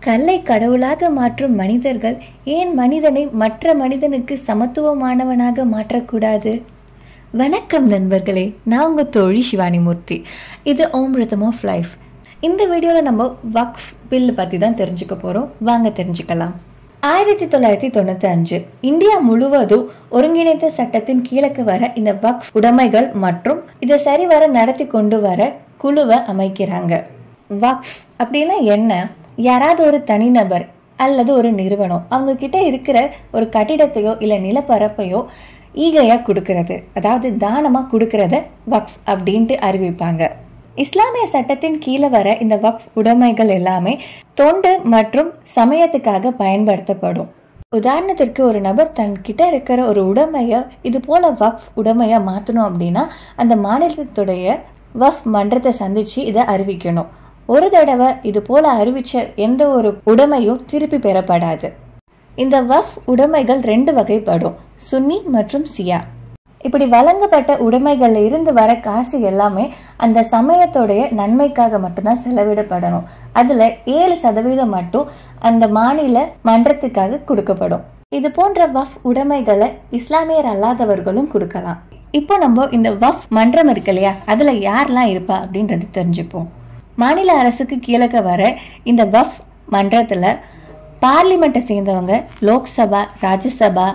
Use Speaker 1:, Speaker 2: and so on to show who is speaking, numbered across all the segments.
Speaker 1: கல்லை கடவுளாக மாற்றும் மனிதர்கள் ஏன் மனிதனை மற்ற மனிதனுக்கு சமத்துவமானவனாக மாற்றக்கூடாது? வணக்கம் நண்பர்களே, நான் உங்கள் தோழி சிவானி மூர்த்தி. இது ஓம் ரிதம் ஆஃப் லைஃப். இந்த வீடியோவில் நம்ம வக்ஃப் பில் பற்றி தான் தெரிஞ்சுக்க போகிறோம். வாங்க தெரிஞ்சுக்கலாம். 1995 இந்தியா முழுவதும் ஒருங்கிணைந்த சட்டத்தின் கீழக்கு வர இந்த வக்ஃப் உடைமைகள் மற்றும் இதை சரிவர நடத்தி கொண்டு வர குழுவை அமைக்கிறாங்க. வக்ஃப் அப்படின்னா என்ன? யாராவது ஒரு தனிநபர் அல்லது ஒரு நிறுவனம் அவங்க கிட்ட இருக்கிற ஒரு கட்டிடத்தையோ இல்லை நிலப்பரப்பையோ ஈகையா கொடுக்கறது, அதாவது தானமா கொடுக்கறத வக்ஃப் அப்படின்ட்டு அறிவிப்பாங்க. இஸ்லாமிய சட்டத்தின் கீழே வர இந்த வக்ஃப் உடைமைகள் எல்லாமே தொண்டு மற்றும் சமயத்துக்காக பயன்படுத்தப்படும். உதாரணத்திற்கு ஒரு நபர் தன் கிட்ட இருக்கிற ஒரு உடைமையை இது போல வக்ஃப் உடைமையா மாற்றணும் அப்படின்னா அந்த மாநிலத்துடைய வக்ஃப் மன்றத்தை சந்திச்சு இதை அறிவிக்கணும். ஒரு தடவை இது போல அறிவிச்ச எந்த ஒரு உடைமையும் திருப்பி பெறப்படாது. இந்த வக்ஃப் உடைமைகள் 2 வகைப்படும், சுன்னி மற்றும் சியா. இப்படி வழங்கப்பட்ட உடைமைகள்ல இருந்து வர காசு எல்லாமே அந்த சமயத்தோடைய நன்மைக்காக மட்டும்தான் செலவிடப்படணும். அதுல 7% மட்டும் அந்த மாநில மன்றத்துக்காக கொடுக்கப்படும். இது போன்ற வக்ஃப் உடைமைகளை இஸ்லாமியர் அல்லாதவர்களும் கொடுக்கலாம். இப்போ நம்ம இந்த வக்ஃப் மன்றம் இருக்கு இல்லையா, அதுல யாரெல்லாம் இருப்பா அப்படின்றது தெரிஞ்சுப்போம். மாநில அரசுக்கு கீழக்க வர இந்த வக்ஃப் மன்றத்துல பார்லிமெண்ட்டை சேர்ந்தவங்க, லோக்சபா, ராஜ்யசபா,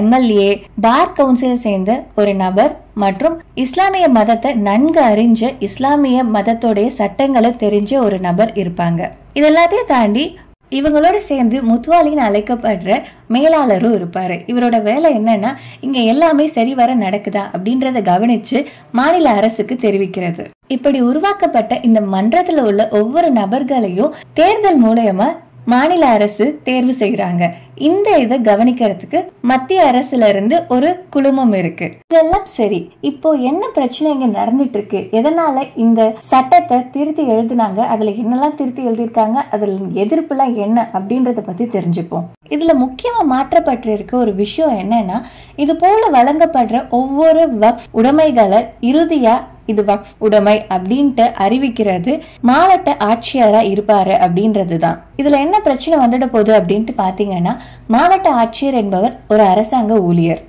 Speaker 1: எம்எல்ஏ, பார் கவுன்சிலை சேர்ந்த ஒரு நபர் மற்றும் இஸ்லாமிய மதத்தை நன்கு அறிஞ்ச இஸ்லாமிய மதத்தோடைய சட்டங்களை தெரிஞ்ச ஒரு நபர் இருப்பாங்க. இதெல்லாத்தையும் தாண்டி இவங்களோட சேர்ந்து முத்வாலின்னு அழைக்கப்படுற மேலாளரும் இருப்பாரு. இவரோட வேலை என்னன்னா இங்க எல்லாமே சரிவர நடக்குதா அப்படின்றத கவனிச்சு மாநில அரசுக்கு தெரிவிக்கிறது. இப்படி உருவாக்கப்பட்ட இந்த மன்றத்துல உள்ள ஒவ்வொரு நபர்களையும் தேர்தல் மூலமா மாநில அரசு தேர்வு செய்யறாங்க. இந்த இதை கவனிக்கிறதுக்கு மத்திய அரசுல இருந்து ஒரு குழுமம் இருக்கு. இதெல்லாம் சரி, இப்போ என்ன பிரச்சனை இங்க நடந்துட்டு இருக்கு, எதனால இந்த சட்டத்தை திருத்தி எழுதினாங்க, அதுல என்னெல்லாம் திருத்தி எழுதியிருக்காங்க, அதுல எதிர்ப்பு எல்லாம் என்ன அப்படின்றத பத்தி தெரிஞ்சுப்போம். இதுல முக்கியமா மாற்றப்பட்டிருக்க ஒரு விஷயம் என்னன்னா, இது போல வழங்கப்படுற ஒவ்வொரு வக்ஃப் உடைமைகளை இறுதியா இது வக்ஃப் உடைமை அப்படின்ட்டு அறிவிக்கிறது மாவட்ட ஆட்சியரா இருப்பாரு அப்படின்றதுதான். இதுல என்ன பிரச்சனை வந்துட போகுது அப்படின்ட்டு பாத்தீங்கன்னா, மாவட்ட ஆட்சியர் என்பவர் ஒரு அரசாங்க ஊழியர்.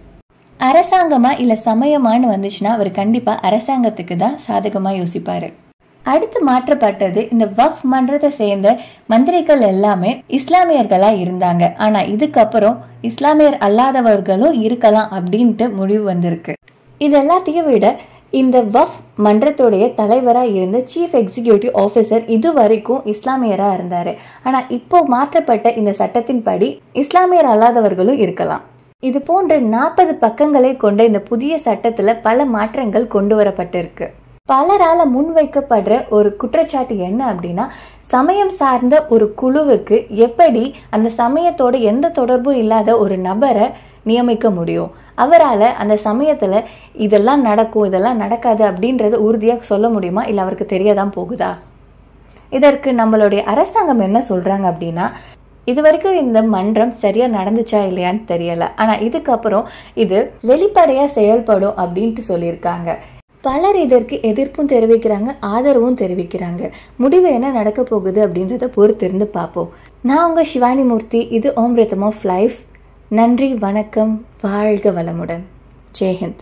Speaker 1: அரசாங்கமா இல்ல சமயமானு வந்துச்சுன்னா அவர் கண்டிப்பா அரசாங்கத்துக்கு தான் சாதகமா யோசிப்பாரு. அடுத்து மாற்றப்பட்டது, இந்த வக்ஃப் மன்றத்தை சேர்ந்த மந்திரிகள் எல்லாமே இஸ்லாமியர்களா இருந்தாங்க. ஆனா இதுக்கப்புறம் இஸ்லாமியர் அல்லாதவர்களும் இருக்கலாம் அப்படின்ட்டு முடிவு வந்திருக்கு. இது எல்லாத்தையும் விட இந்த வக்ஃப் மன்றத்துடைய தலைவரா இருந்த சீஃப் எக்ஸிகியூட்டிவ் ஆஃபீஸர் இது வரைக்கும் இஸ்லாமியரா இருந்தாரு. ஆனா இப்போ மாற்றப்பட்ட இந்த சட்டத்தின்படி இஸ்லாமியர் அல்லாதவர்களும் இருக்கலாம். இது போன்ற 40 பக்கங்களை கொண்ட இந்த புதிய சட்டத்துல பல மாற்றங்கள் கொண்டு வரப்பட்டிருக்கு. பலரால முன்வைக்கப்படுற ஒரு குற்றச்சாட்டு என்ன அப்படின்னா, சமயம் சார்ந்த ஒரு குழுவுக்கு எப்படி அந்த சமயத்தோட எந்த தொடர்பும் இல்லாத ஒரு நபரை நியமிக்க முடியும்? அவரால் அந்த சமயத்துல இதெல்லாம் நடக்கும் இதெல்லாம் நடக்காது அப்படின்றத உறுதியா சொல்ல முடியுமா? இல்ல அவருக்கு தெரியதான் போகுதா? இதற்கு நம்மளுடைய அரசாங்கம் என்ன சொல்றாங்க அப்படின்னா, இது வரைக்கும் இந்த மன்றம் சரியா நடந்துச்சா இல்லையான்னு தெரியல, ஆனா இதுக்கப்புறம் இது வெளிப்படையா செயல்படும் அப்படின்ட்டு சொல்லியிருக்காங்க. பலர் இதற்கு எதிர்ப்பும் தெரிவிக்கிறாங்க, ஆதரவும் தெரிவிக்கிறாங்க. முடிவு என்ன நடக்க போகுது அப்படின்றத பொறுத்திருந்து பார்ப்போம். நான் உங்க சிவானி மூர்த்தி. இது ஓம் ரிதம் ஆஃப் லைஃப். நன்றி, வணக்கம், வாழ்க வளமுடன். ஜெய் ஹிந்த்.